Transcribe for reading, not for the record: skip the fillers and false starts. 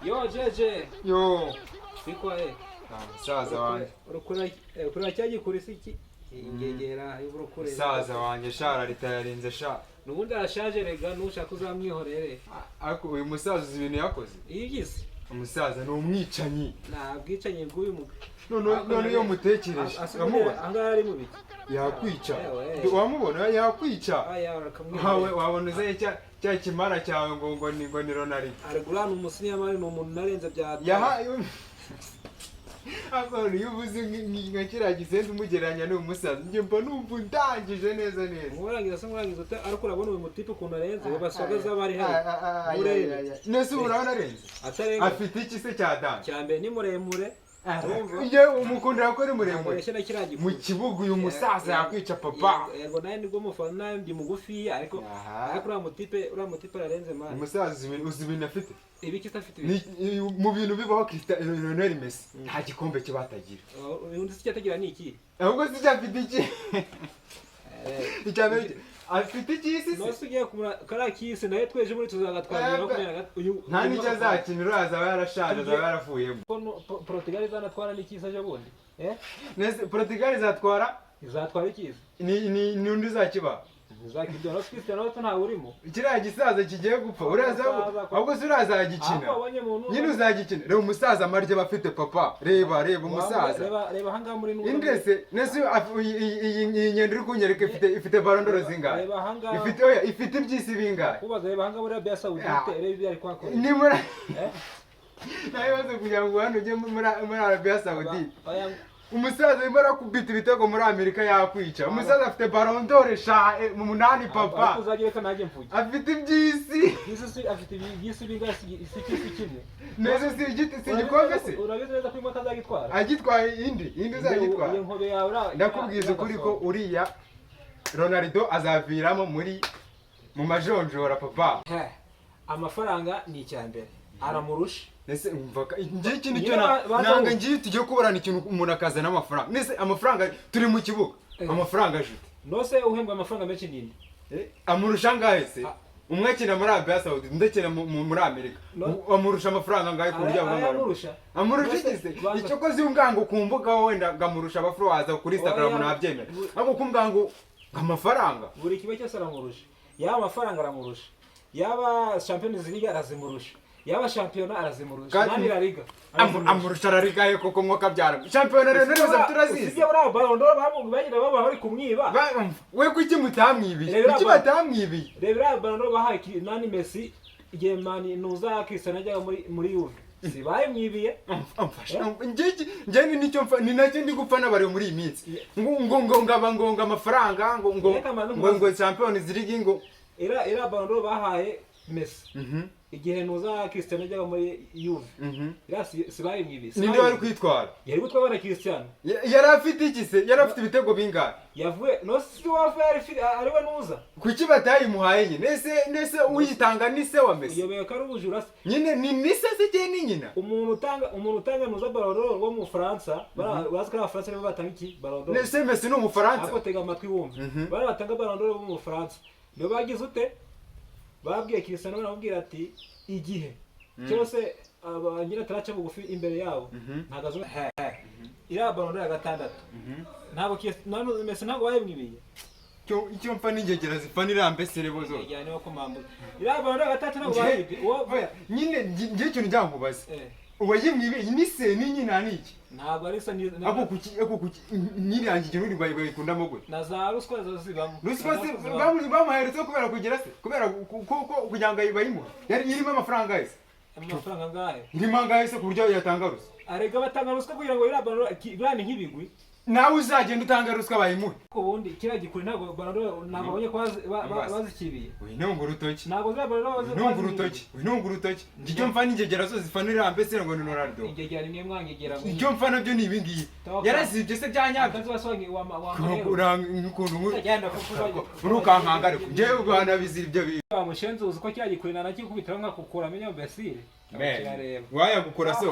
Yo jeje. Yo. Siko Musaza wanjye. Urukura cyagiye kuri siki. Ingegera y'urukure. Musaza wanjye shara ritayarinze sha. Nubundi arashaje rega nushaka uzamwihorere. Ariko uyu musaza uzi ibintu yakoze. Iyigize. Umusaza ni umwicanyi. Nta bwicanyi bw'uyu mugabo. None iyo mutekereje. Amubona angahe ari mu biki. Yakwica. Wamubona yakwica. Hawe waboneze cya kimara cyawe ngo ni Ronaldo. Arigurana umusinyamari no umuntu narenze bya. Ako niyo uvuze nka kiriya gisenda umugereranya n'uyu musaza njye mba numva ndangije neza. Nkurangiza ariko urabona uyu mutipe ukuntu arenze basagaza bari hano. Nese urabona arenze? Afite iki se cya dance? Cyambere ni muremure. Ye umukundira ko ari muremure. Mu kibuga uyu musaza yakwica papa. Yego naye nibwo mufana ndi mugufi ariko uriya mutipe ararenze man. Umusaza uzi ibintu afite? Ibiki tafite mu bintu bibaho Cristiano Messi nta gikombe kibatagira. Undi se cyatagira ni iki? Ahubwo se cyafite iki? Icyambere afite iki se? No sugiye kumura karakisi naye tweje muri tuzagatwara uyu nta nicyo azakinira azaba yarashaje azaba yaravuyemo. Portugal izanatwara n'ikisa je bundi. Nese Portugal izatwara ikisa. Ni undi zakiba. Zakibyo no Cristiano nta urimo. Kiriya gisaza kigiye gupfa uraza ahubwo se urazagikina. Nyine uzagikina. Reba umusaza amarye bafite papa. Reba umusaza. Reba hanga muri n'ubu. Indese nese iyi nyendo uri kunyereka ifite barondoro zingahe. Ifite ibyisi bingahe. Kubaza reba hanga muri Arabia Saudite reba ibyo ari kwakora. Ni muri nayo kugira ngo hano ujye muri Arabia Saudite. Umusaza arimo arakubita ibitego muri Amerika yakwica. Umusaza afite barondore mu munani papa. Afite ibyisi. Afite ibyisi bingasi ikisi kimwe. Neze si igikombe se? Urabizi neza ko imoka azagitwara. Agitwaye indi uzagitwara. Ndakubwiza ukuri ko uriya Ronaldo azaviramo mu majonjora papa. Amafaranga ni icyambere. Aramurusha. Nese umvaka ngiye ikintu cyo nanga ngiye tujye kuburana ikintu umuntu akazana amafaranga. Nese amafaranga turi mu kibuga. Amafaranga ajute. Nose uhembwa amafaranga menshi ninde? Amurusha ngahe se? Umwe akina muri Arabia Saudite ndekera muri Amerika. Amurusha amafaranga ngahe ku buryo bw'amurusha. Amurusha ikise. Icyo kozi ungango kumbuga wenda gamurusha abafrowaza kuri Instagram nabyemera. Ako kumgango amafaranga. Buri kibe cyose aramurusha. Yaba amafaranga aramurusha. Yaba Champions League arazimurusha. Yaba shampiyona arazimurusha nani la liga amurusha la liga ye koko mwoka byara shampiyona rero neza turazizi sije bra Ballon d'Or bagira baba bari kumwiba we kuki mutamwibiye kuki batamwibiye reba Ballon d'Or bahaye nani Messi igihe mani nuza Cristiano ajya muri Juve sibaye mwibiye nje nicyo mfa ni nacyo ndi gupfana bari muri iyi minsi ngo amafaranga ngo Champions League ngo era Ballon d'Or bahaye Messi igihe nuza Cristiano ajya muri Juve sibaye mwibise ninde wari kwitwara yari gutwara na Cristiano yari afite iki se yari afite ibitego bingahe yavuye no si wavuye ariwe nuza kuki batayimuhaye nyine nese uyitanga ni se wa Messi yobeye kari ubujura nyine ni se se ni nyina umuntu utanga nuza Ballon d'Or ngo mu France bazikora abafaransa rero batanga iki Ballon d'Or nese Messi no mu France ako tega amatwi wumva bari batanga Ballon d'Or mu France niyo bagize ute babwiye Cristiano baramubwira ati igihe cyose abangira taracha bugufi imbere yabo ntagazo ira Ballon d'Or ya gatandatu ntabwo Messi ntabwo bayimwibiye icyo mfa n'ingegera zifanira mbesere bozo yani wako mambo ira Ballon d'Or ya gatandatu ntabwo bayimwibiye nyine ngiye cyo njyankubaza uwayimwibiye ni se ni nyina niki ntabwo ari se ako kuki nyiri yanjye n'uri bayikundamo gwe na za ruswa zibamo ruswa bamuheretse kubera kugira se kubera kugira ngo ayibayimu yari irimo amafaranga yese amafaranga ngahe irimo ngahe se ku buryo yatanga ruswa arega batanga ruswa kugira ngo ira Ballon d'Or nk'ibigwi nawe uzagenda utanga ruswa bayimuhe ko bundi kira gikuri ntabwo Ballon d'Or ntabwo abonye ko bazikibiye winonga urutoki ntabwo za Ballon d'Or winonga urutoki icyo mfa n'ingegera zo zifanira mbese ngo ni Ronaldo ingegera nimwe mwangegera icyo mfa nabyo ni ibingiyi yarazibye se byanyabyo akazibasobanyi wa ukuntu urukankanga ariko ngewe bana bizira ibyo bintu bamushenze uzi ko cya gikuri nakikubitira nka kukura menye Messi waya gukora so